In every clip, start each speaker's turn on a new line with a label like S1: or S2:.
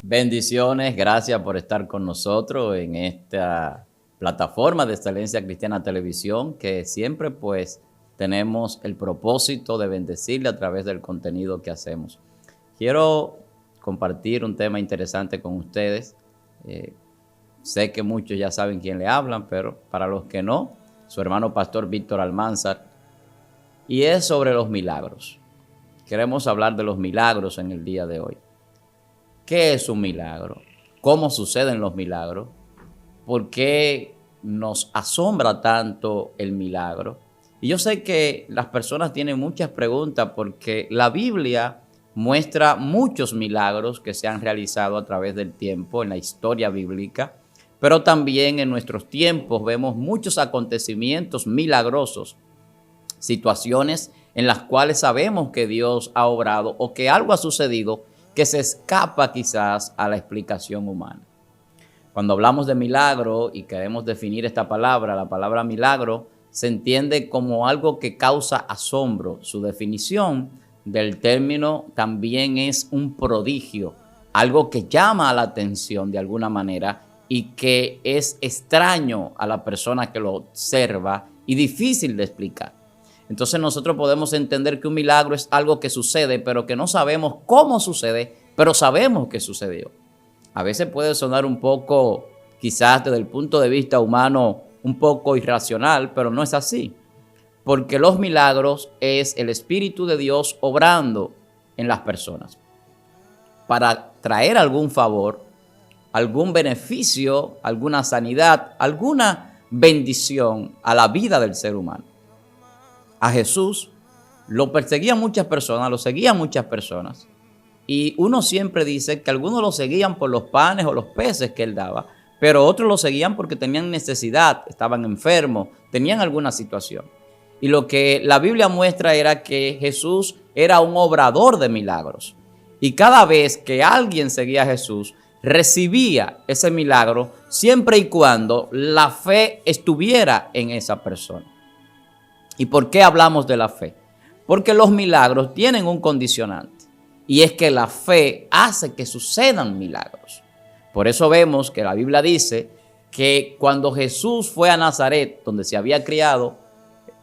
S1: Bendiciones, gracias por estar con nosotros en esta plataforma de Excelencia Cristiana Televisión, que siempre pues tenemos el propósito de bendecirle a través del contenido que hacemos. Quiero compartir un tema interesante con ustedes. Sé que muchos ya saben quién le hablan, pero para los que no, su hermano pastor Víctor Almanzar, y es sobre los milagros. Queremos hablar de los milagros en el día de hoy. ¿Qué es un milagro? ¿Cómo suceden los milagros? ¿Por qué nos asombra tanto el milagro? Y yo sé que las personas tienen muchas preguntas porque la Biblia muestra muchos milagros que se han realizado a través del tiempo en la historia bíblica, pero también en nuestros tiempos vemos muchos acontecimientos milagrosos, situaciones en las cuales sabemos que Dios ha obrado o que algo ha sucedido que se escapa quizás a la explicación humana. Cuando hablamos de milagro y queremos definir esta palabra, la palabra milagro se entiende como algo que causa asombro. Su definición del término también es un prodigio, algo que llama la atención de alguna manera y que es extraño a la persona que lo observa y difícil de explicar. Entonces nosotros podemos entender que un milagro es algo que sucede, pero que no sabemos cómo sucede, pero sabemos que sucedió. A veces puede sonar un poco, quizás desde el punto de vista humano, un poco irracional, pero no es así. Porque los milagros es el Espíritu de Dios obrando en las personas para traer algún favor, algún beneficio, alguna sanidad, alguna bendición a la vida del ser humano. A Jesús lo perseguían muchas personas, lo seguían muchas personas. Y uno siempre dice que algunos lo seguían por los panes o los peces que él daba, pero otros lo seguían porque tenían necesidad, estaban enfermos, tenían alguna situación. Y lo que la Biblia muestra era que Jesús era un obrador de milagros. Y cada vez que alguien seguía a Jesús, recibía ese milagro siempre y cuando la fe estuviera en esa persona. ¿Y por qué hablamos de la fe? Porque los milagros tienen un condicionante y es que la fe hace que sucedan milagros. Por eso vemos que la Biblia dice que cuando Jesús fue a Nazaret, donde se había criado,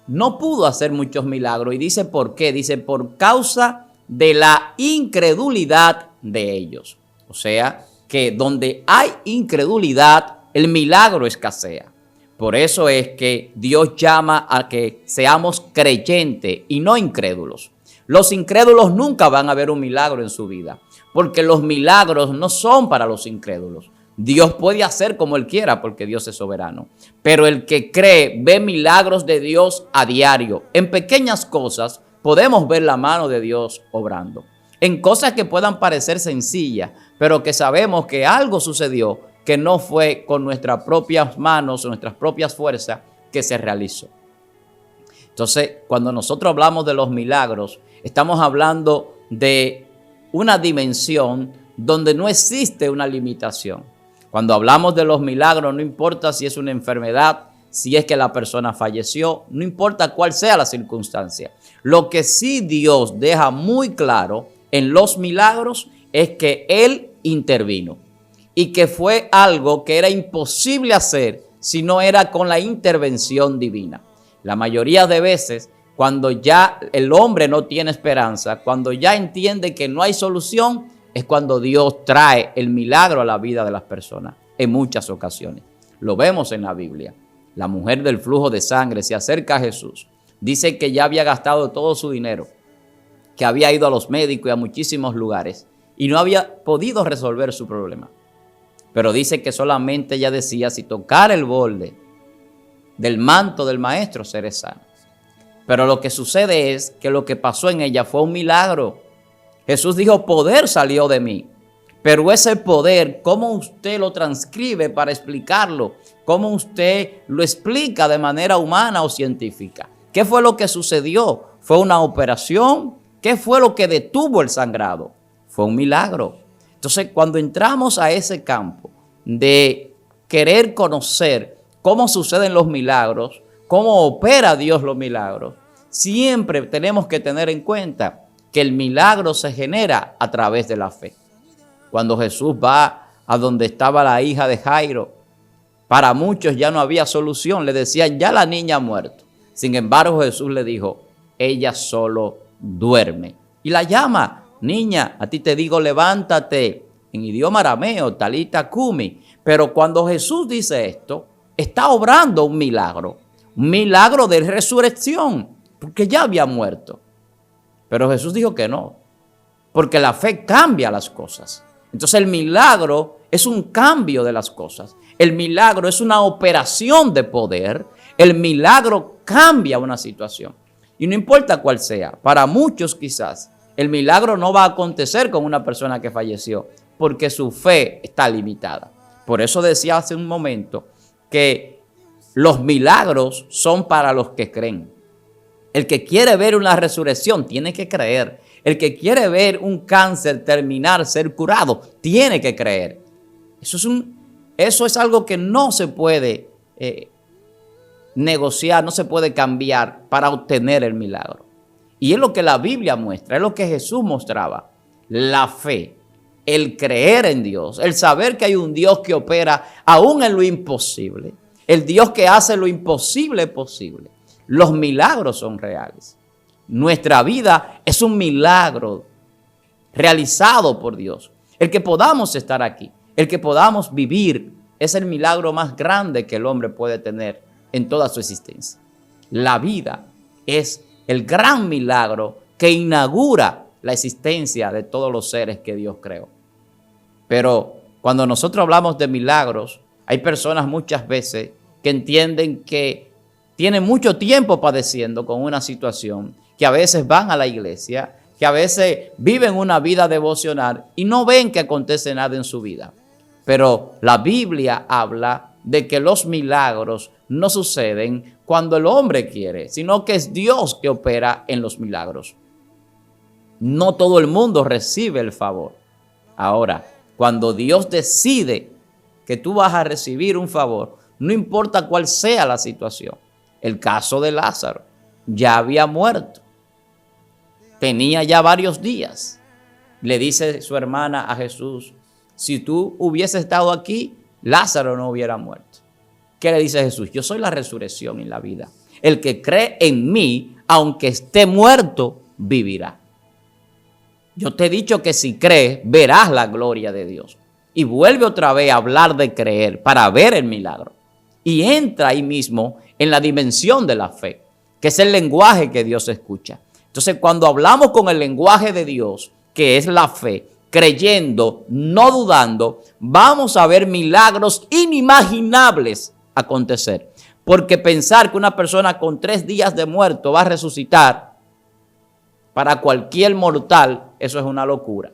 S1: no pudo hacer muchos milagros. Y dice ¿por qué? Dice por causa de la incredulidad de ellos. O sea, que donde hay incredulidad, el milagro escasea. Por eso es que Dios llama a que seamos creyentes y no incrédulos. Los incrédulos nunca van a ver un milagro en su vida, porque los milagros no son para los incrédulos. Dios puede hacer como Él quiera, porque Dios es soberano. Pero el que cree ve milagros de Dios a diario. En pequeñas cosas podemos ver la mano de Dios obrando. En cosas que puedan parecer sencillas, pero que sabemos que algo sucedió que no fue con nuestras propias manos o nuestras propias fuerzas que se realizó. Entonces, cuando nosotros hablamos de los milagros, estamos hablando de una dimensión donde no existe una limitación. Cuando hablamos de los milagros, no importa si es una enfermedad, si es que la persona falleció, no importa cuál sea la circunstancia. Lo que sí Dios deja muy claro en los milagros es que Él intervino. Y que fue algo que era imposible hacer si no era con la intervención divina. La mayoría de veces, cuando ya el hombre no tiene esperanza, cuando ya entiende que no hay solución, es cuando Dios trae el milagro a la vida de las personas, en muchas ocasiones. Lo vemos en la Biblia. La mujer del flujo de sangre se acerca a Jesús. Dice que ya había gastado todo su dinero, que había ido a los médicos y a muchísimos lugares y no había podido resolver su problema. Pero dice que solamente ella decía, si tocar el borde del manto del maestro, seré sano. Pero lo que sucede es que lo que pasó en ella fue un milagro. Jesús dijo, poder salió de mí. Pero ese poder, ¿cómo usted lo transcribe para explicarlo? ¿Cómo usted lo explica de manera humana o científica? ¿Qué fue lo que sucedió? ¿Fue una operación? ¿Qué fue lo que detuvo el sangrado? Fue un milagro. Entonces, cuando entramos a ese campo de querer conocer cómo suceden los milagros, cómo opera Dios los milagros, siempre tenemos que tener en cuenta que el milagro se genera a través de la fe. Cuando Jesús va a donde estaba la hija de Jairo, para muchos ya no había solución. Le decían, ya la niña ha muerto. Sin embargo, Jesús le dijo, ella solo duerme. Y la llama, niña, a ti te digo, levántate. En idioma arameo, talita cumi. Pero cuando Jesús dice esto, está obrando un milagro de resurrección, porque ya había muerto. Pero Jesús dijo que no, porque la fe cambia las cosas. Entonces el milagro es un cambio de las cosas. El milagro es una operación de poder. El milagro cambia una situación. Y no importa cuál sea, para muchos quizás el milagro no va a acontecer con una persona que falleció, porque su fe está limitada. Por eso decía hace un momento que los milagros son para los que creen. El que quiere ver una resurrección tiene que creer. El que quiere ver un cáncer terminar, ser curado, tiene que creer. Eso es algo que no se puede negociar, no se puede cambiar para obtener el milagro. Y es lo que la Biblia muestra, es lo que Jesús mostraba. La fe, el creer en Dios, el saber que hay un Dios que opera aún en lo imposible. El Dios que hace lo imposible posible. Los milagros son reales. Nuestra vida es un milagro realizado por Dios. El que podamos estar aquí, el que podamos vivir, es el milagro más grande que el hombre puede tener en toda su existencia. La vida es el gran milagro que inaugura la existencia de todos los seres que Dios creó. Pero cuando nosotros hablamos de milagros, hay personas muchas veces que entienden que tienen mucho tiempo padeciendo con una situación, que a veces van a la iglesia, que a veces viven una vida devocional y no ven que acontece nada en su vida. Pero la Biblia habla de que los milagros no suceden cuando el hombre quiere, sino que es Dios que opera en los milagros. No todo el mundo recibe el favor. Ahora, cuando Dios decide que tú vas a recibir un favor, no importa cuál sea la situación. El caso de Lázaro, ya había muerto. Tenía ya varios días. Le dice su hermana a Jesús, si tú hubieses estado aquí, Lázaro no hubiera muerto. ¿Qué le dice Jesús? Yo soy la resurrección y la vida. El que cree en mí, aunque esté muerto, vivirá. Yo te he dicho que si crees, verás la gloria de Dios. Y vuelve otra vez a hablar de creer para ver el milagro. Y entra ahí mismo en la dimensión de la fe, que es el lenguaje que Dios escucha. Entonces, cuando hablamos con el lenguaje de Dios, que es la fe, creyendo, no dudando, vamos a ver milagros inimaginables acontecer. Porque pensar que una persona con 3 días de muerto va a resucitar, para cualquier mortal, eso es una locura.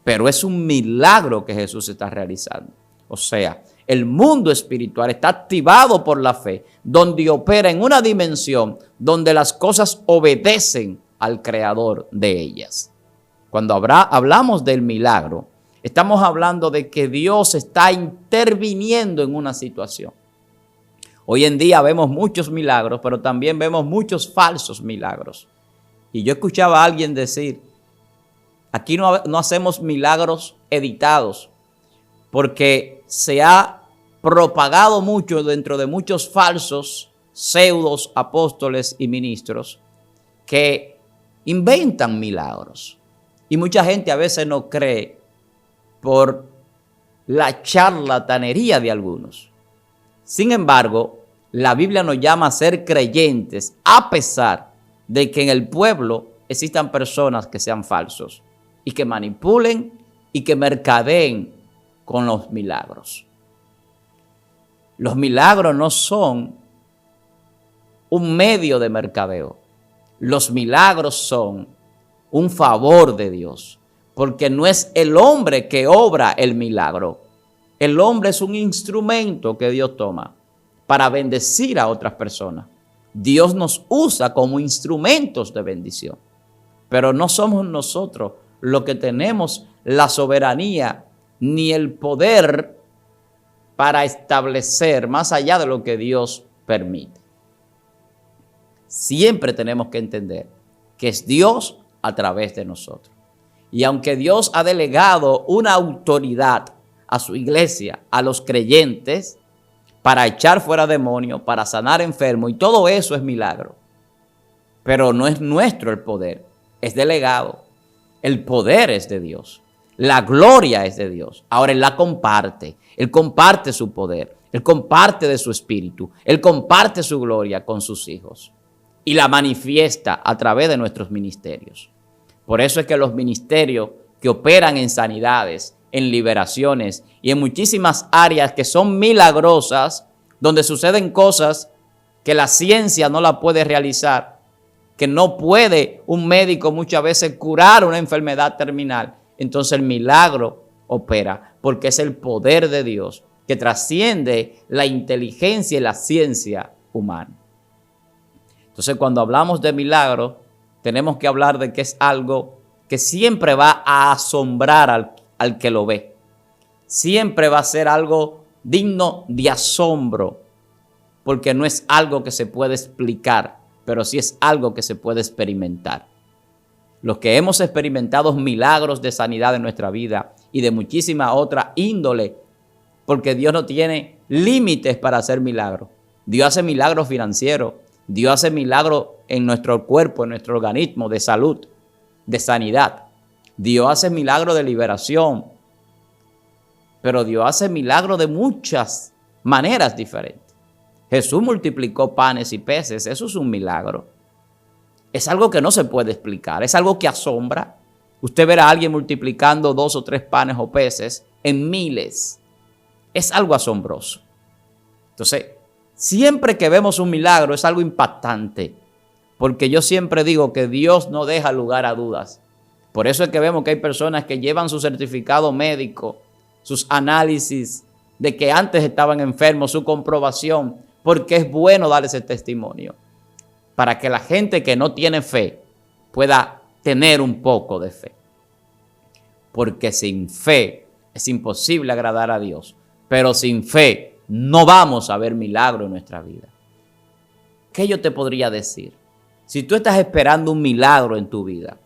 S1: Pero es un milagro que Jesús está realizando. O sea, el mundo espiritual está activado por la fe, donde opera en una dimensión donde las cosas obedecen al creador de ellas. Cuando hablamos del milagro, estamos hablando de que Dios está interviniendo en una situación. Hoy en día vemos muchos milagros, pero también vemos muchos falsos milagros. Y yo escuchaba a alguien decir, aquí no hacemos milagros editados, porque se ha propagado mucho dentro de muchos falsos pseudos apóstoles y ministros que inventan milagros. Y mucha gente a veces no cree por la charlatanería de algunos. Sin embargo, la Biblia nos llama a ser creyentes a pesar de que en el pueblo existan personas que sean falsos y que manipulen y que mercadeen con los milagros. Los milagros no son un medio de mercadeo. Los milagros son un favor de Dios, porque no es el hombre que obra el milagro. El hombre es un instrumento que Dios toma para bendecir a otras personas. Dios nos usa como instrumentos de bendición, pero no somos nosotros los que tenemos la soberanía ni el poder para establecer más allá de lo que Dios permite. Siempre tenemos que entender que es Dios a través de nosotros. Y aunque Dios ha delegado una autoridad a su iglesia, a los creyentes, para echar fuera demonios, para sanar enfermos, y todo eso es milagro. Pero no es nuestro el poder, es delegado. El poder es de Dios. La gloria es de Dios. Ahora Él la comparte. Él comparte su poder. Él comparte de su espíritu. Él comparte su gloria con sus hijos. Y la manifiesta a través de nuestros ministerios. Por eso es que los ministerios que operan en sanidades, en liberaciones y en muchísimas áreas que son milagrosas, donde suceden cosas que la ciencia no la puede realizar, que no puede un médico muchas veces curar una enfermedad terminal, entonces el milagro opera, porque es el poder de Dios que trasciende la inteligencia y la ciencia humana. Entonces, cuando hablamos de milagro, tenemos que hablar de que es algo que siempre va a asombrar al que lo ve. Siempre va a ser algo digno de asombro, porque no es algo que se puede explicar, pero sí es algo que se puede experimentar. Los que hemos experimentado milagros de sanidad en nuestra vida y de muchísima otra índole, porque Dios no tiene límites para hacer milagros. Dios hace milagros financieros, Dios hace milagros en nuestro cuerpo, en nuestro organismo, de salud, de sanidad. Dios hace milagros de liberación, pero Dios hace milagros de muchas maneras diferentes. Jesús multiplicó panes y peces, eso es un milagro. Es algo que no se puede explicar, es algo que asombra. Usted verá a alguien multiplicando 2 o 3 panes o peces en miles. Es algo asombroso. Entonces, siempre que vemos un milagro es algo impactante, porque yo siempre digo que Dios no deja lugar a dudas. Por eso es que vemos que hay personas que llevan su certificado médico, sus análisis de que antes estaban enfermos, su comprobación, porque es bueno dar ese testimonio, para que la gente que no tiene fe pueda tener un poco de fe. Porque sin fe es imposible agradar a Dios, pero sin fe no vamos a ver milagro en nuestra vida. ¿Qué yo te podría decir? Si tú estás esperando un milagro en tu vida,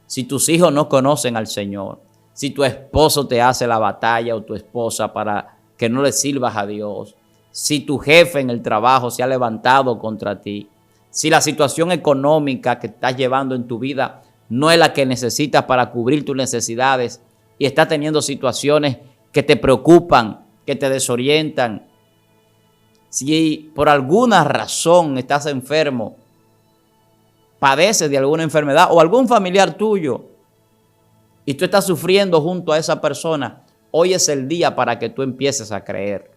S1: si tus hijos no conocen al Señor, si tu esposo te hace la batalla o tu esposa para que no le sirvas a Dios, si tu jefe en el trabajo se ha levantado contra ti, si la situación económica que estás llevando en tu vida no es la que necesitas para cubrir tus necesidades y estás teniendo situaciones que te preocupan, que te desorientan, si por alguna razón estás enfermo, padeces de alguna enfermedad o algún familiar tuyo y tú estás sufriendo junto a esa persona, hoy es el día para que tú empieces a creer.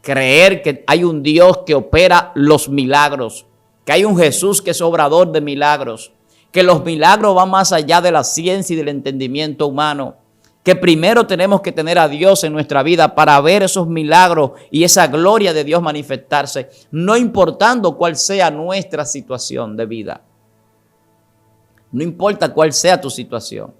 S1: Creer que hay un Dios que opera los milagros, que hay un Jesús que es obrador de milagros, que los milagros van más allá de la ciencia y del entendimiento humano, que primero tenemos que tener a Dios en nuestra vida para ver esos milagros y esa gloria de Dios manifestarse, no importando cuál sea nuestra situación de vida. No importa cuál sea tu situación.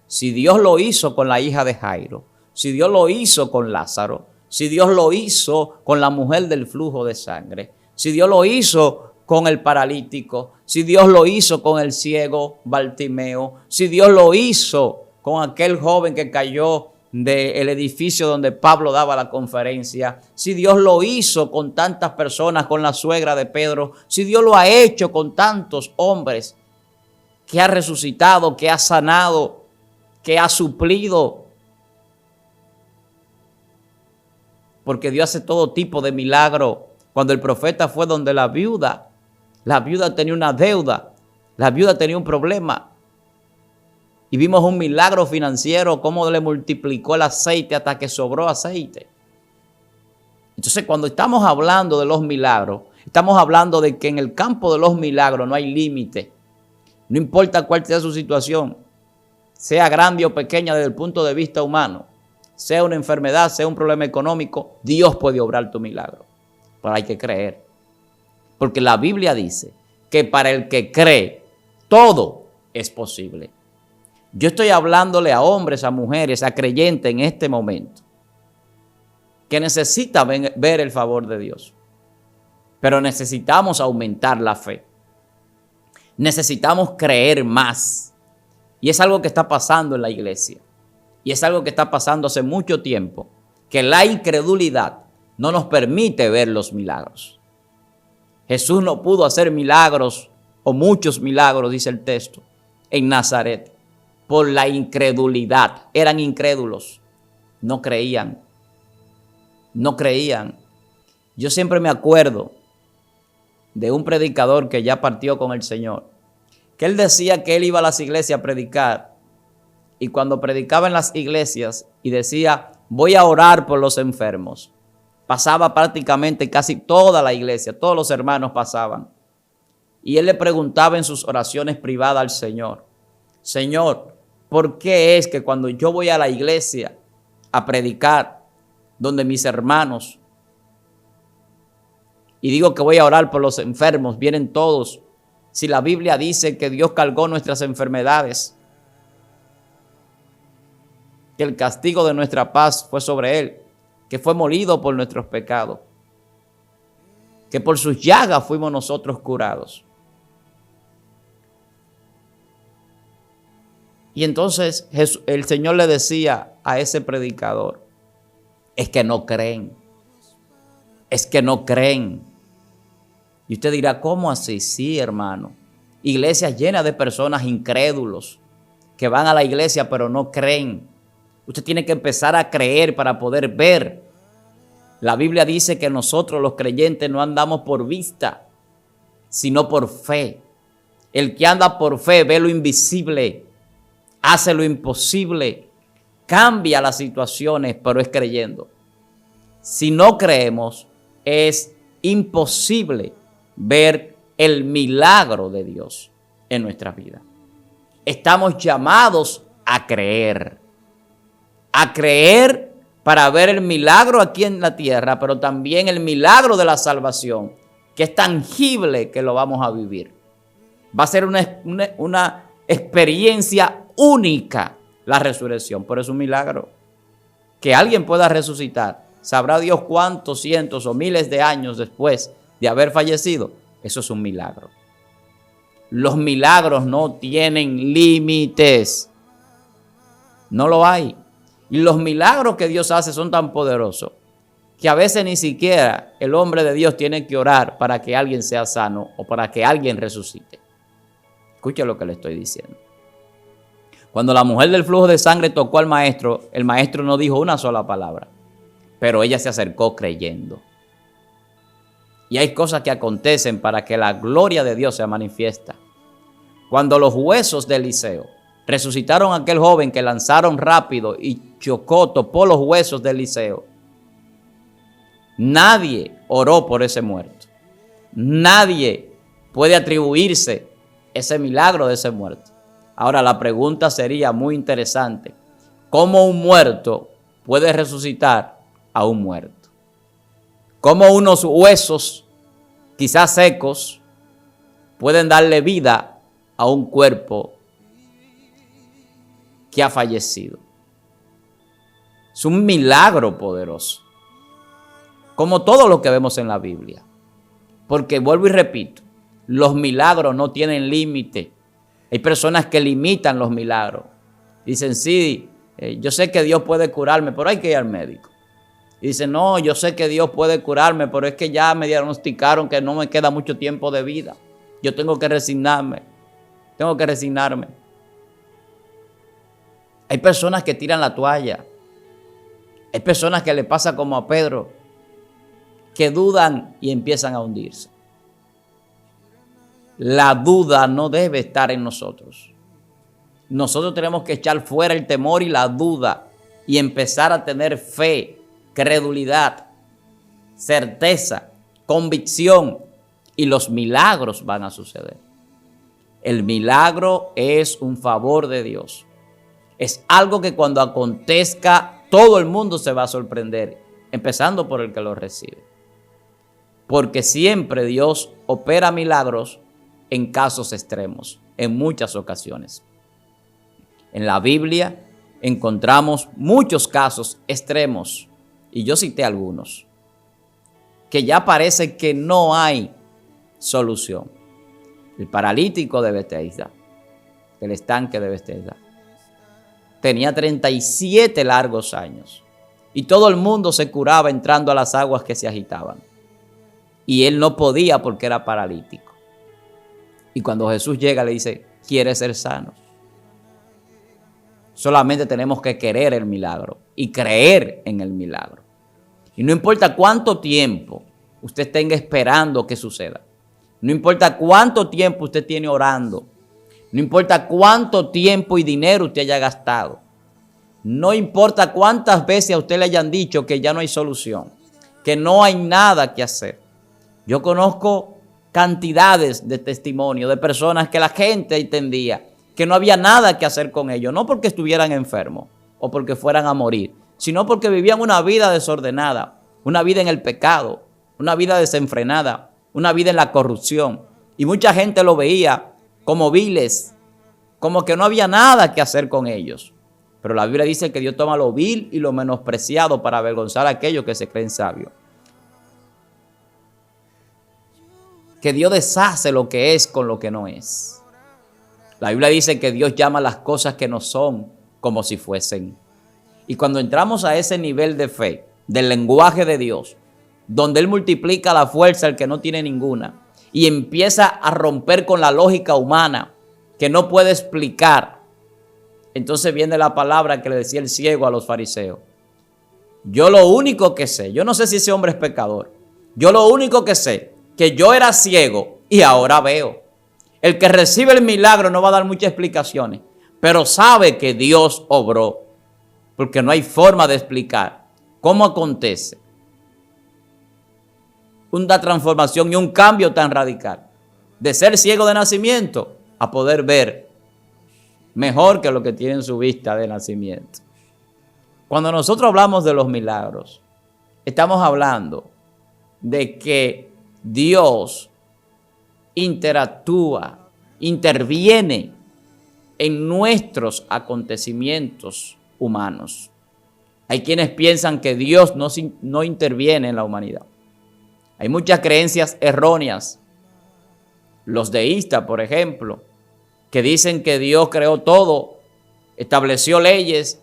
S1: Si Dios lo hizo con la hija de Jairo, si Dios lo hizo con Lázaro, si Dios lo hizo con la mujer del flujo de sangre, si Dios lo hizo con el paralítico, si Dios lo hizo con el ciego Bartimeo, si Dios lo hizo con aquel joven que cayó del edificio donde Pablo daba la conferencia, si Dios lo hizo con tantas personas, con la suegra de Pedro, si Dios lo ha hecho con tantos hombres, que ha resucitado, que ha sanado, que ha suplido, porque Dios hace todo tipo de milagro. Cuando el profeta fue donde la viuda tenía una deuda, la viuda tenía un problema. Y vimos un milagro financiero, cómo le multiplicó el aceite hasta que sobró aceite. Entonces, cuando estamos hablando de los milagros, estamos hablando de que en el campo de los milagros no hay límite. No importa cuál sea su situación, sea grande o pequeña desde el punto de vista humano, sea una enfermedad, sea un problema económico, Dios puede obrar tu milagro. Pero hay que creer. Porque la Biblia dice que para el que cree, todo es posible. Yo estoy hablándole a hombres, a mujeres, a creyentes en este momento, que necesitan ver el favor de Dios. Pero necesitamos aumentar la fe. Necesitamos creer más. Y es algo que está pasando en la iglesia. Y es algo que está pasando hace mucho tiempo, que la incredulidad no nos permite ver los milagros. Jesús no pudo hacer milagros, o muchos milagros, dice el texto, en Nazaret, por la incredulidad. Eran incrédulos, no creían. No creían. Yo siempre me acuerdo de un predicador que ya partió con el Señor, que él decía que él iba a las iglesias a predicar, y cuando predicaba en las iglesias y decía, voy a orar por los enfermos, pasaba prácticamente casi toda la iglesia, todos los hermanos pasaban, y él le preguntaba en sus oraciones privadas al Señor, Señor, ¿por qué es que cuando yo voy a la iglesia a predicar, donde mis hermanos, y digo que voy a orar por los enfermos, vienen todos? Si la Biblia dice que Dios cargó nuestras enfermedades, que el castigo de nuestra paz fue sobre él, que fue molido por nuestros pecados, que por sus llagas fuimos nosotros curados. Y entonces el Señor le decía a ese predicador, es que no creen, es que no creen. Y usted dirá, ¿cómo así? Sí, hermano. Iglesias llenas de personas incrédulos que van a la iglesia pero no creen. Usted tiene que empezar a creer para poder ver. La Biblia dice que nosotros los creyentes no andamos por vista, sino por fe. El que anda por fe ve lo invisible, hace lo imposible, cambia las situaciones, pero es creyendo. Si no creemos, es imposible ver el milagro de Dios en nuestra vida. Estamos llamados a creer para ver el milagro aquí en la tierra, pero también el milagro de la salvación, que es tangible, que lo vamos a vivir. Va a ser una experiencia única la resurrección, pero es un milagro. Que alguien pueda resucitar, sabrá Dios cuántos cientos o miles de años después de haber fallecido, eso es un milagro. Los milagros no tienen límites, no lo hay. Y los milagros que Dios hace son tan poderosos que a veces ni siquiera el hombre de Dios tiene que orar para que alguien sea sano o para que alguien resucite. Escuche lo que le estoy diciendo. Cuando la mujer del flujo de sangre tocó al maestro, el maestro no dijo una sola palabra, pero ella se acercó creyendo. Y hay cosas que acontecen para que la gloria de Dios sea manifiesta. Cuando los huesos de Eliseo resucitaron a aquel joven que lanzaron rápido y chocó, topó los huesos de Eliseo, nadie oró por ese muerto. Nadie puede atribuirse ese milagro de ese muerto. Ahora la pregunta sería muy interesante. ¿Cómo un muerto puede resucitar a un muerto? ¿Cómo unos huesos, quizás secos, pueden darle vida a un cuerpo que ha fallecido? Es un milagro poderoso, como todo lo que vemos en la Biblia. Porque vuelvo y repito, los milagros no tienen límite. Hay personas que limitan los milagros. Dicen, sí, yo sé que Dios puede curarme, pero hay que ir al médico. Y dicen, no, yo sé que Dios puede curarme, pero es que ya me diagnosticaron que no me queda mucho tiempo de vida. Yo tengo que resignarme. Tengo que resignarme. Hay personas que tiran la toalla. Hay personas que le pasa como a Pedro, que dudan y empiezan a hundirse. La duda no debe estar en nosotros. Nosotros tenemos que echar fuera el temor y la duda y empezar a tener fe, credulidad, certeza, convicción, y los milagros van a suceder. El milagro es un favor de Dios. Es algo que cuando acontezca todo el mundo se va a sorprender, empezando por el que lo recibe. Porque siempre Dios opera milagros en casos extremos, en muchas ocasiones. En la Biblia encontramos muchos casos extremos, y yo cité algunos, que ya parece que no hay solución. El paralítico de Betesda, el estanque de Bethesda. Tenía 37 largos años y todo el mundo se curaba entrando a las aguas que se agitaban. Y él no podía porque era paralítico. Y cuando Jesús llega le dice, ¿quieres ser sano? Solamente tenemos que querer el milagro y creer en el milagro. Y no importa cuánto tiempo usted tenga esperando que suceda. No importa cuánto tiempo usted tiene orando. No importa cuánto tiempo y dinero usted haya gastado. No importa cuántas veces a usted le hayan dicho que ya no hay solución, que no hay nada que hacer. Yo conozco cantidades de testimonios de personas que la gente entendía que no había nada que hacer con ellos, no porque estuvieran enfermos o porque fueran a morir, sino porque vivían una vida desordenada, una vida en el pecado, una vida desenfrenada, una vida en la corrupción. Y mucha gente lo veía como viles, como que no había nada que hacer con ellos. Pero la Biblia dice que Dios toma lo vil y lo menospreciado para avergonzar a aquellos que se creen sabios. Que Dios deshace lo que es con lo que no es. La Biblia dice que Dios llama las cosas que no son como si fuesen. Y cuando entramos a ese nivel de fe, del lenguaje de Dios, donde Él multiplica la fuerza al que no tiene ninguna y empieza a romper con la lógica humana que no puede explicar, entonces viene la palabra que le decía el ciego a los fariseos. Yo lo único que sé, yo no sé si ese hombre es pecador, yo lo único que sé, que yo era ciego y ahora veo. El que recibe el milagro no va a dar muchas explicaciones, pero sabe que Dios obró, porque no hay forma de explicar cómo acontece una transformación y un cambio tan radical, de ser ciego de nacimiento a poder ver mejor que lo que tiene en su vista de nacimiento. Cuando nosotros hablamos de los milagros, estamos hablando de que Dios interactúa, interviene en nuestros acontecimientos humanos. Hay quienes piensan que Dios no interviene en la humanidad. Hay muchas creencias erróneas. Los deístas, por ejemplo, que dicen que Dios creó todo, estableció leyes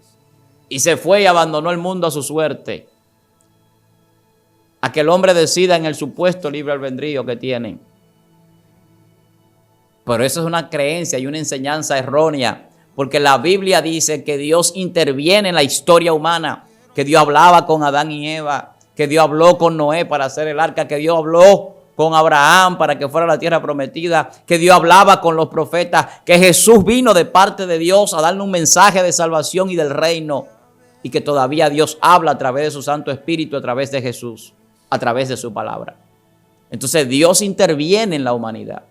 S1: y se fue y abandonó el mundo a su suerte, a que el hombre decida en el supuesto libre albedrío que tienen. Pero eso es una creencia y una enseñanza errónea, porque la Biblia dice que Dios interviene en la historia humana, que Dios hablaba con Adán y Eva, que Dios habló con Noé para hacer el arca, que Dios habló con Abraham para que fuera la tierra prometida, que Dios hablaba con los profetas, que Jesús vino de parte de Dios a darle un mensaje de salvación y del reino, y que todavía Dios habla a través de su Santo Espíritu, a través de Jesús, a través de su palabra. Entonces Dios interviene en la humanidad.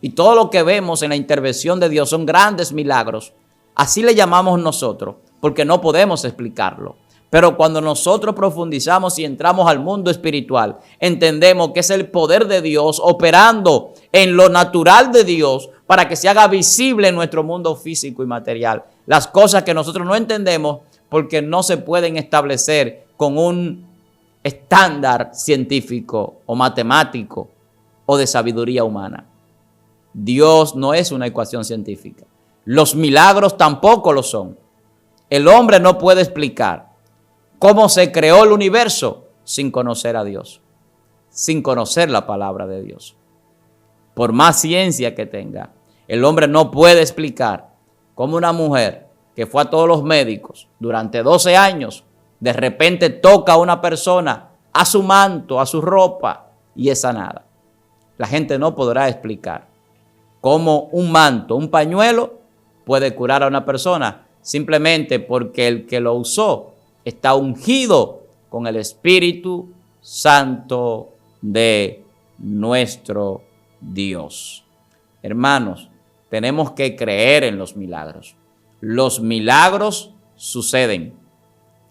S1: Y todo lo que vemos en la intervención de Dios son grandes milagros. Así le llamamos nosotros, porque no podemos explicarlo. Pero cuando nosotros profundizamos y entramos al mundo espiritual, entendemos que es el poder de Dios operando en lo natural de Dios para que se haga visible en nuestro mundo físico y material. Las cosas que nosotros no entendemos porque no se pueden establecer con un estándar científico o matemático o de sabiduría humana. Dios no es una ecuación científica. Los milagros tampoco lo son. El hombre no puede explicar cómo se creó el universo sin conocer a Dios, sin conocer la palabra de Dios. Por más ciencia que tenga, el hombre no puede explicar cómo una mujer que fue a todos los médicos durante 12 años, de repente toca a una persona, a su manto, a su ropa y es sanada. La gente no podrá explicar cómo un manto, un pañuelo puede curar a una persona simplemente porque el que lo usó está ungido con el Espíritu Santo de nuestro Dios. Hermanos, tenemos que creer en los milagros. Los milagros suceden.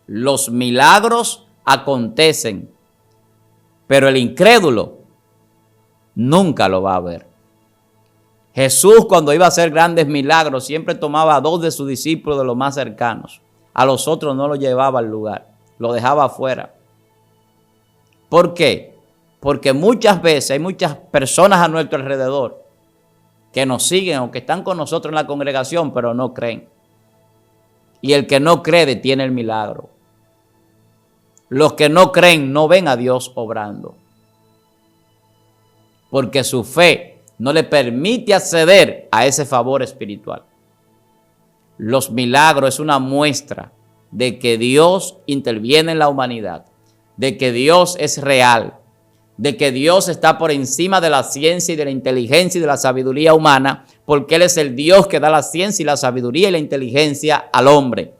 S1: Los milagros acontecen. Pero el incrédulo nunca lo va a ver. Jesús, cuando iba a hacer grandes milagros, siempre tomaba a 2 de sus discípulos de los más cercanos. A los otros no los llevaba al lugar, lo dejaba afuera. ¿Por qué? Porque muchas veces hay muchas personas a nuestro alrededor que nos siguen o que están con nosotros en la congregación, pero no creen. Y el que no cree detiene el milagro. Los que no creen no ven a Dios obrando, porque su fe no le permite acceder a ese favor espiritual. Los milagros es una muestra de que Dios interviene en la humanidad, de que Dios es real, de que Dios está por encima de la ciencia y de la inteligencia y de la sabiduría humana, porque Él es el Dios que da la ciencia y la sabiduría y la inteligencia al hombre.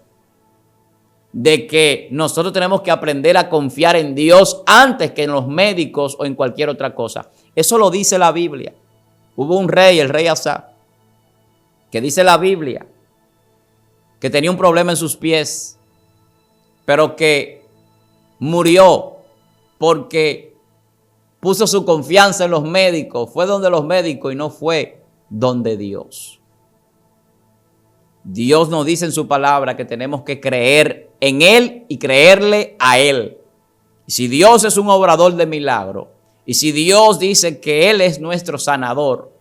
S1: De que nosotros tenemos que aprender a confiar en Dios antes que en los médicos o en cualquier otra cosa. Eso lo dice la Biblia. Hubo un rey, el rey Asa, que dice la Biblia que tenía un problema en sus pies, pero que murió porque puso su confianza en los médicos, fue donde los médicos y no fue donde Dios. Dios nos dice en su palabra que tenemos que creer en Él y creerle a Él. Y si Dios es un obrador de milagro, y si Dios dice que Él es nuestro sanador,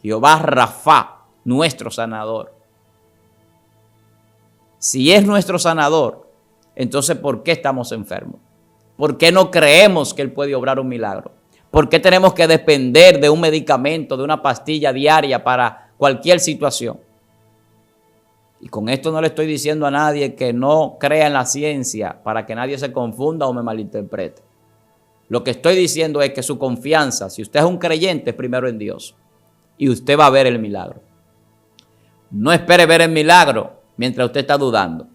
S1: Jehová Rafa, nuestro sanador. Si es nuestro sanador, entonces ¿por qué estamos enfermos? ¿Por qué no creemos que Él puede obrar un milagro? ¿Por qué tenemos que depender de un medicamento, de una pastilla diaria para cualquier situación? Y con esto no le estoy diciendo a nadie que no crea en la ciencia para que nadie se confunda o me malinterprete. Lo que estoy diciendo es que su confianza, si usted es un creyente, es primero en Dios. Y usted va a ver el milagro. No espere ver el milagro mientras usted está dudando.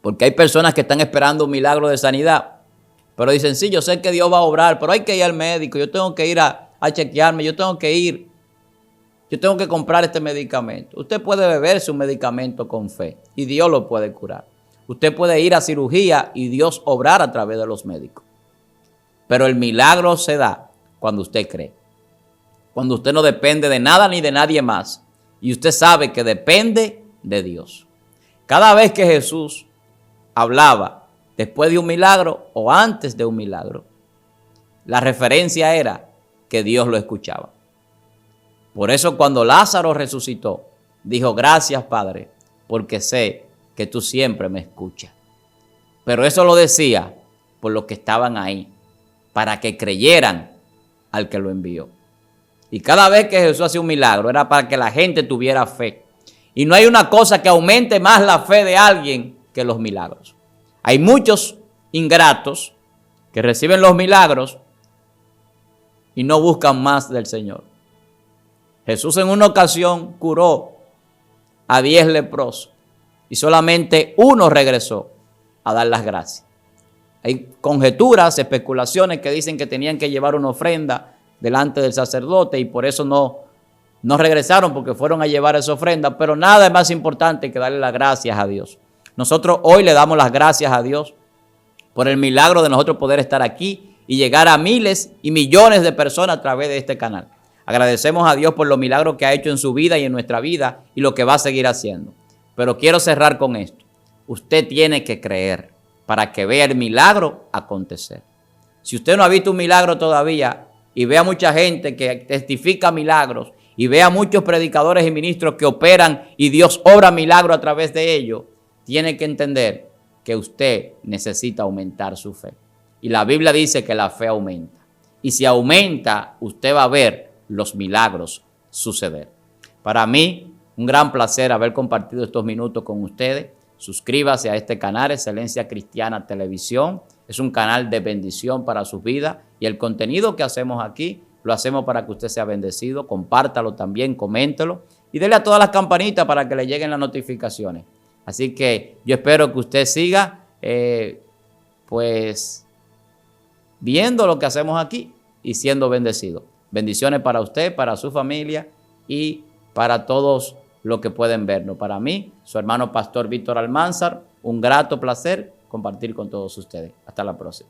S1: Porque hay personas que están esperando un milagro de sanidad, pero dicen, sí, yo sé que Dios va a obrar, pero hay que ir al médico, yo tengo que ir a chequearme, yo tengo que comprar este medicamento. Usted puede beberse un medicamento con fe y Dios lo puede curar. Usted puede ir a cirugía y Dios obrar a través de los médicos. Pero el milagro se da cuando usted cree. Cuando usted no depende de nada ni de nadie más. Y usted sabe que depende de Dios. Cada vez que Jesús hablaba después de un milagro o antes de un milagro, la referencia era que Dios lo escuchaba. Por eso cuando Lázaro resucitó, dijo, gracias Padre, porque sé que tú siempre me escuchas. Pero eso lo decía por los que estaban ahí, para que creyeran al que lo envió. Y cada vez que Jesús hacía un milagro era para que la gente tuviera fe. Y no hay una cosa que aumente más la fe de alguien que los milagros. Hay muchos ingratos que reciben los milagros y no buscan más del Señor. Jesús en una ocasión curó a 10 leprosos y solamente uno regresó a dar las gracias. Hay conjeturas, especulaciones que dicen que tenían que llevar una ofrenda delante del sacerdote y por eso no regresaron, porque fueron a llevar esa ofrenda, pero nada es más importante que darle las gracias a Dios. Nosotros hoy le damos las gracias a Dios por el milagro de nosotros poder estar aquí y llegar a miles y millones de personas a través de este canal. Agradecemos a Dios por los milagros que ha hecho en su vida y en nuestra vida y lo que va a seguir haciendo. Pero quiero cerrar con esto. Usted tiene que creer para que vea el milagro acontecer. Si usted no ha visto un milagro todavía y ve a mucha gente que testifica milagros y ve a muchos predicadores y ministros que operan y Dios obra milagros a través de ellos, tiene que entender que usted necesita aumentar su fe. Y la Biblia dice que la fe aumenta. Y si aumenta, usted va a ver los milagros suceder. Para mí, un gran placer haber compartido estos minutos con ustedes. Suscríbase a este canal, Excelencia Cristiana Televisión. Es un canal de bendición para sus vidas y el contenido que hacemos aquí lo hacemos para que usted sea bendecido. Compártalo también, coméntelo y dele a todas las campanitas para que le lleguen las notificaciones. Así que yo espero que usted siga viendo lo que hacemos aquí y siendo bendecido. Bendiciones para usted, para su familia y para todos los que pueden vernos. Para mí, su hermano pastor Víctor Almanzar, un grato placer compartir con todos ustedes. Hasta la próxima.